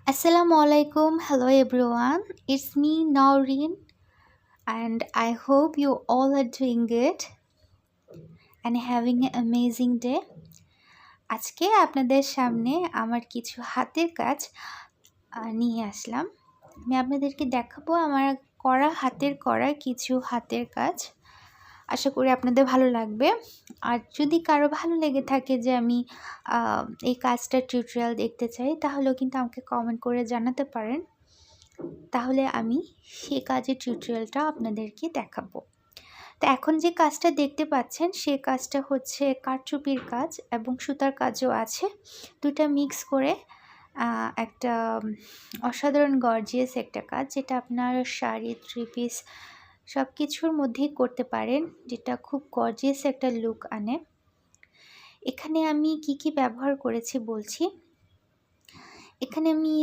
Assalamualaikum. Hello everyone. It's me Naureen and I hope you all are doing good and having an amazing day. আজকে আপনাদের সামনে আমার কিছু হাতের কাজ নিয়ে আসলাম। আমি আপনাদেরকে দেখাবো আমার করা কিছু হাতের কাজ। আশা করি আপনাদের ভালো লাগবে। আর যদি কারো ভালো লেগে থাকে যে আমি এই কাজটার টিউটোরিয়াল দেখতে চাই তাহলেও কিন্তু আমাকে কমেন্ট করে জানাতে পারেন। তাহলে আমি সেই কাজের টিউটোরিয়ালটা আপনাদেরকে দেখাবো। তো এখন যে কাজটা দেখতে পাচ্ছেন সেই কাজটা হচ্ছে কারচুপির কাজ এবং সুতার কাজও আছে। দুটা মিক্স করে একটা অসাধারণ গর্জিয়াস একটা কাজ, যেটা আপনার শাড়ি, থ্রি পিস সব কিছুর মধ্যেই করতে পারেন, যেটা খুব গর্জিয়াস একটা লুক আনে। এখানে আমি কি ব্যবহার করেছি বলছি। এখানে আমি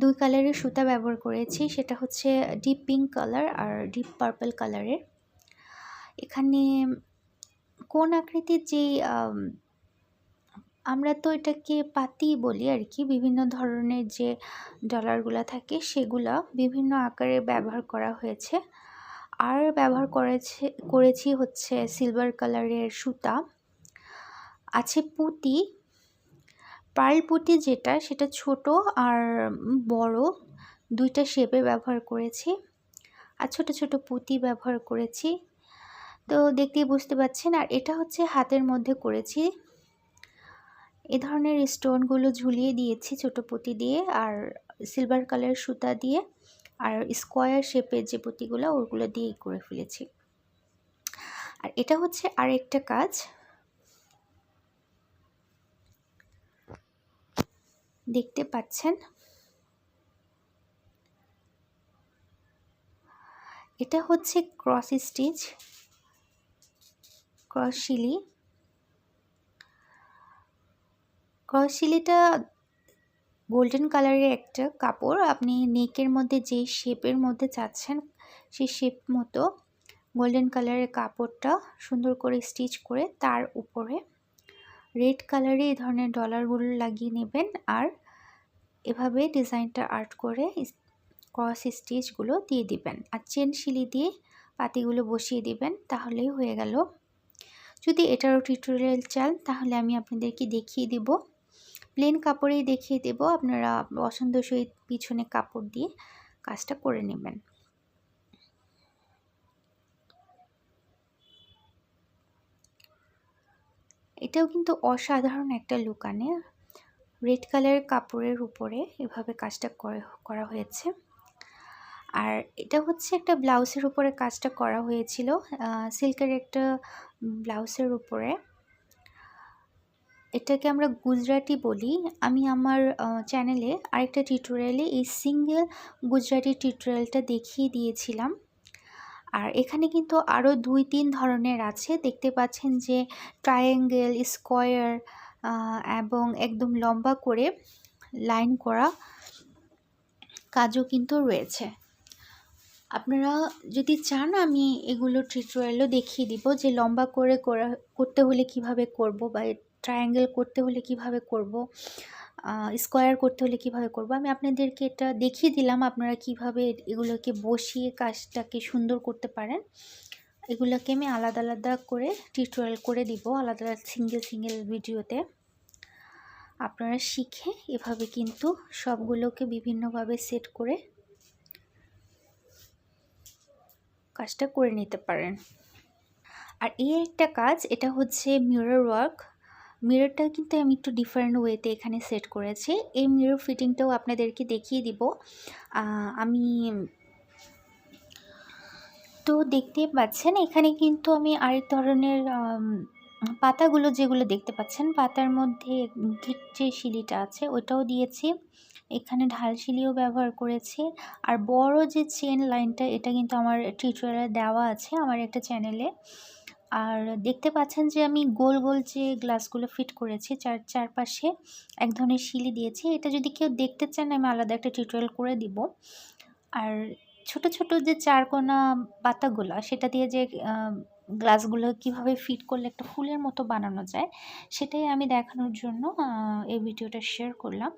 দুই কালারের সুতা ব্যবহার করেছি, সেটা হচ্ছে ডিপ পিঙ্ক কালার আর ডিপ পার্পল কালারের। এখানে কোন আকৃতির যে আমরা তো এটাকে পাতি বলি আর কি, বিভিন্ন ধরনের যে ডলারগুলো থাকে সেগুলা বিভিন্ন আকারে ব্যবহার করা হয়েছে। আর ব্যবহার করেছি হচ্ছে সিলভার কালারের সুতা, আছে পুঁতি, পার্ল পুঁতি যেটা, সেটা ছোট আর বড় দুইটা শেপে ব্যবহার করেছি, আর ছোট ছোট পুঁতি ব্যবহার করেছি। তো দেখতেই বুঝতে পারছেন। আর এটা হচ্ছে হাতের মধ্যে করেছি, এ ধরনের স্টোনগুলো ঝুলিয়ে দিয়েছি ছোট পুঁতি দিয়ে আর সিলভার কালার সুতা দিয়ে, আর স্কোয়ার শেপের যে পুঁতিগুলো ওগুলো দিয়েই করে ফেলেছি। আর এটা হচ্ছে আরেকটা কাজ, দেখতে পাচ্ছেন। এটা হচ্ছে ক্রস স্টিচ, ক্রস শিলিটা গোল্ডেন কালারের একটা কাপড়। আপনি নেকের মধ্যে যে শেপের মধ্যে চাচ্ছেন সেই শেপ মতো গোল্ডেন কালারের কাপড়টা সুন্দর করে স্টিচ করে তার উপরে রেড কালারে এই ধরনের ডলারগুলো লাগিয়ে নেবেন, আর এভাবে ডিজাইনটা আর্ট করে ক্রস স্টিচগুলো দিয়ে দিবেন, আর চেন শিলি দিয়ে পাতিগুলো বসিয়ে দিবেন, তাহলেই হয়ে গেল। যদি এটারও টিউটোরিয়াল চান তাহলে আমি আপনাদেরকে দেখিয়ে দেব, প্লেন কাপড়েই দেখিয়ে দেব, আপনারা পছন্দসই পিছনে কাপড় দিয়ে কাজটা করে নেবেন। এটাও কিন্তু অসাধারণ একটা লুক আনে। রেড কালারের কাপড়ের উপরে এভাবে কাজটা করা হয়েছে। আর এটা হচ্ছে একটা ব্লাউজের উপরে কাজটা করা হয়েছিল, সিল্কের একটা ব্লাউজের উপরে। এটাকে আমরা গুজরাটি বলি। আমি আমার চ্যানেলে আরেকটা টিউটোরিয়ালে এই সিঙ্গেল গুজরাটি টিউটোরিয়ালটা দেখিয়ে দিয়েছিলাম। আর এখানে কিন্তু আরও 2-3 ধরনের আছে, দেখতে পাচ্ছেন যে ট্রায়াঙ্গেল, স্কোয়ার এবং একদম লম্বা করে লাইন করা কাজও কিন্তু রয়েছে। আপনারা যদি চান আমি এগুলো টিউটোরিয়ালও দেখিয়ে দিব, যে লম্বা করে করতে হলে কিভাবে করব, বা ট্রায়াঙ্গেল করতে হলে কিভাবে করব, স্কোয়ার করতে হলে কিভাবে করব। আমি আপনাদেরকে এটা দেখিয়ে দিলাম আপনারা কিভাবে এগুলোকে বসিয়ে কাজটাকে সুন্দর করতে পারেন। এগুলোকে আমি আলাদা আলাদা করে টিউটোরিয়াল করে দিব, আলাদা সিঙ্গেল ভিডিওতে। আপনারা শিখে এভাবে কিন্তু সবগুলোকে বিভিন্নভাবে সেট করে কাজটা করে নিতে পারেন। আর এই একটা কাজ, এটা হচ্ছে মিরর ওয়ার্ক। মিররটা কিন্তু আমি একটু ডিফারেন্ট ওয়েতে এখানে সেট করেছি। এই মিরর ফিটিংটাও আপনাদেরকে দেখিয়ে দিব আমি। তো দেখতেই পাচ্ছেন এখানে কিন্তু আমি আরেক ধরনের পাতাগুলো যেগুলো দেখতে পাচ্ছেন, পাতার মধ্যে যে শিলিটা আছে ওটাও দিয়েছি। এখানে ঢাল শিলিও ব্যবহার করেছি। আর বড় যে চেন লাইনটা, এটা কিন্তু আমার টিউটোরিয়ালে দেওয়া আছে আমার একটা চ্যানেলে। আর দেখতে পাচ্ছেন যে আমি গোল গোল যে গ্লাসগুলো ফিট করেছি চারপাশে এক ধরনের শিলি দিয়েছি। এটা যদি কেউ দেখতে চান আমি আলাদা একটা টিউটোরিয়াল করে দিব। আর ছোট ছোট যে চারকোনা পাতাগুলো, সেটা দিয়ে যে গ্লাসগুলো কিভাবে ফিট করলে একটা ফুলের মতো বানানো যায়, সেটাই আমি দেখানোর জন্য এই ভিডিওটা শেয়ার করলাম।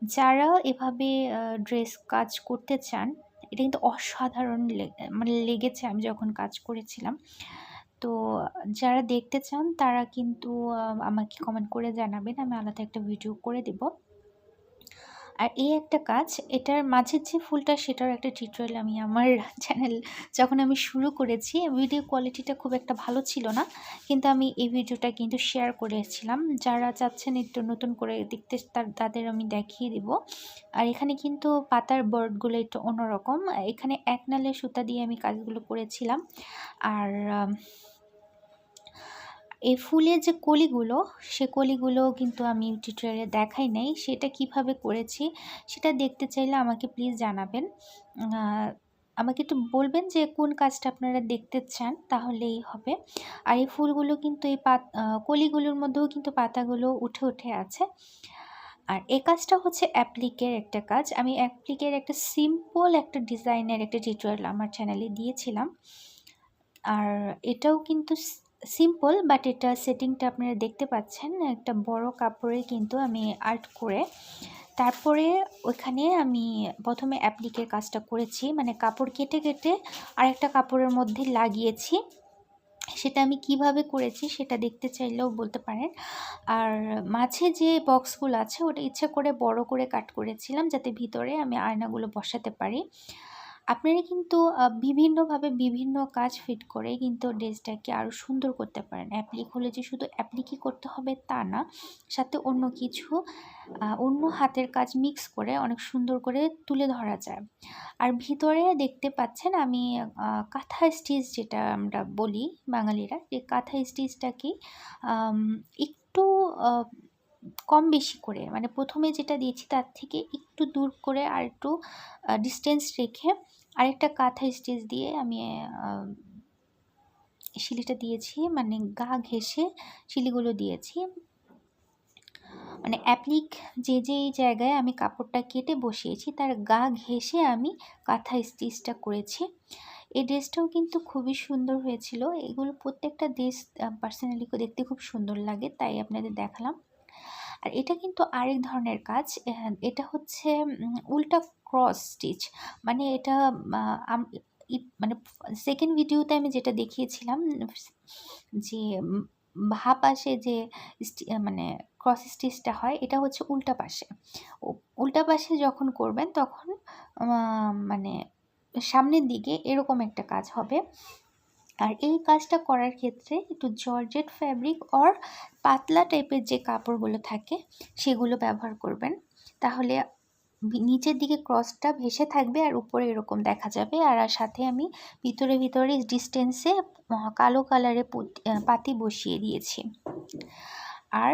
যারা এভাবে ড্রেস কাজ করতে চান, এটা কিন্তু অসাধারণ মানে লেগেছে আমি যখন কাজ করেছিলাম। তো যারা দেখতে চান তারা কিন্তু আমাকে কমেন্ট করে জানাবেন, আমি আলাদা একটা ভিডিও করে দেব। আর এই একটা কাজ, এটার মাঝের যে ফুলটা সেটার একটা টিউটোরিয়াল আমি আমার চ্যানেল যখন আমি শুরু করেছি, ভিডিও কোয়ালিটিটা খুব একটা ভালো ছিল না, কিন্তু আমি এই ভিডিওটা কিন্তু শেয়ার করেছিলাম। যারা চাচ্ছেন একটু নতুন করে দেখতে তাদের আমি দেখিয়ে দিব। আর এখানে কিন্তু পাতার বার্ডগুলো একটু অন্যরকম, এখানে এক নালে সুতা দিয়ে আমি কাজগুলো করেছিলাম। আর এই ফুলের যে কলিগুলো, সে কলিগুলো কিন্তু আমি টিউটোরিয়ালে দেখাই নাই, সেটা কিভাবে করেছি সেটা দেখতে চাইলে আমাকে প্লিজ জানাবেন। আমাকে একটু বলবেন যে কোন কাজটা আপনারা দেখতে চান, তাহলেই হবে। আর এই ফুলগুলো কিন্তু এই কলিগুলোর মধ্যেও কিন্তু পাতাগুলো উঠে উঠে আছে। আর এই কাজটা হচ্ছে অ্যাপ্লিকের একটা কাজ। আমি অ্যাপ্লিকের একটা সিম্পল একটা ডিজাইনের একটা টিউটোরিয়াল আমার চ্যানেলে দিয়েছিলাম। আর এটাও কিন্তু সিম্পল, বাট এটা সেটিংটা আপনারা দেখতে পাচ্ছেন, একটা বড় কাপড়ে কিন্তু আমি আর্ট করে তারপরে ওইখানে আমি প্রথমে অ্যাপ্লিকের কাজটা করেছি, মানে কাপড় কেটে কেটে আরেকটা কাপড়ের মধ্যে লাগিয়েছি। সেটা আমি কিভাবে করেছি সেটা দেখতে চাইলেও বলতে পারেন। আর মাঝে যে বক্সগুলো আছে ওটা ইচ্ছা করে বড় করে কাট করেছিলাম, যাতে ভিতরে আমি আয়নাগুলো বসাতে পারি। আপনারা কিন্তু বিভিন্নভাবে বিভিন্ন কাজ ফিট করে কিন্তু ড্রেসটাকে আরও সুন্দর করতে পারেন। অ্যাপ্লিক হলে যে শুধু অ্যাপ্লিকই করতে হবে তা না, সাথে অন্য কিছু অন্য হাতের কাজ মিক্স করে অনেক সুন্দর করে তুলে ধরা যায়। আর ভিতরে দেখতে পাচ্ছেন আমি কাঁথা স্টিচ, যেটা আমরা বলি বাঙালিরা, যে কাঁথা স্টিচটাকে একটু কম বেশি করে, মানে প্রথমে যেটা দিয়েছি তার থেকে একটু দূর করে আর একটু ডিস্টেন্স রেখে আরেকটা কাঁথা স্টিচ দিয়ে আমি শিলিটা দিয়েছি, মানে গা ঘেঁষে শিলিগুলো দিয়েছি। মানে অ্যাপ্লিক যে জায়গায় আমি কাপড়টা কেটে বসিয়েছি তার গা ঘেঁষে আমি কাঁথা স্টিচটা করেছি। এই ড্রেসটাও কিন্তু খুবই সুন্দর হয়েছিল। এগুলো প্রত্যেকটা ড্রেস পার্সোনালি দেখতে খুব সুন্দর লাগে, তাই আপনাদের দেখালাম। আর এটা কিন্তু আরেক ধরনের কাজ, এটা হচ্ছে উল্টা ক্রস স্টিচ। মানে এটা মানে সেকেন্ড ভিডিওতে আমি যেটা দেখিয়েছিলাম যে ভাপ আসে যে মানে ক্রস স্টিচটা হয়, এটা হচ্ছে উল্টা পাশে। উল্টা পাশে যখন করবেন তখন মানে সামনের দিকে এরকম একটা কাজ হবে। আর এই কাজটা করার ক্ষেত্রে একটু জর্জেট ফ্যাব্রিক অর পাতলা টাইপের যে কাপড়গুলো থাকে সেগুলো ব্যবহার করবেন, তাহলে নিচের দিকে ক্রসটা ভেসে থাকবে আর উপরে এরকম দেখা যাবে। আর সাথে আমি ভিতরে ডিস্টেন্সে কালো কালারে পাতি বসিয়ে দিয়েছি। আর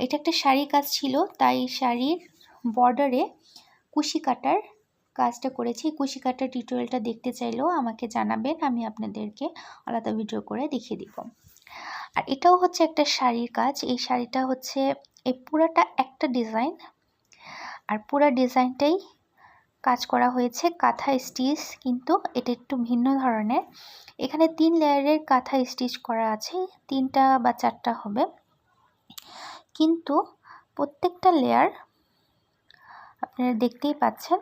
এটা একটা শাড়ির কাজ ছিল, তাই শাড়ির বর্ডারে কুশি কাটার কাজটা করেছি। কুশি কাটার টিউটোরিয়ালটা দেখতে চাইলেও আমাকে জানাবেন, আমি আপনাদেরকে আলাদা ভিডিও করে দেখিয়ে দিব। আর এটাও হচ্ছে একটা শাড়ির কাজ। এই শাড়িটা হচ্ছে এই পুরাটা একটা ডিজাইন, আর পুরা ডিজাইনটাই কাজ করা হয়েছে কাঁথা স্টিচ, কিন্তু এটা একটু ভিন্ন ধরনের। এখানে 3 লেয়ারের কাঁথা স্টিচ করা আছে, 3টা বা 4টা হবে, কিন্তু প্রত্যেকটা লেয়ার আপনারা দেখতেই পাচ্ছেন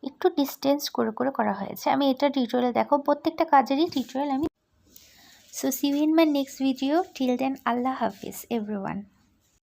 একটু ডিস্টেন্স করে করা হয়েছে। আমি এটা টিউটোরিয়াল দেখো, প্রত্যেকটা কাজেরই টিউটোরিয়াল আমি। So see you in my next video. Till then, Allah Hafiz everyone.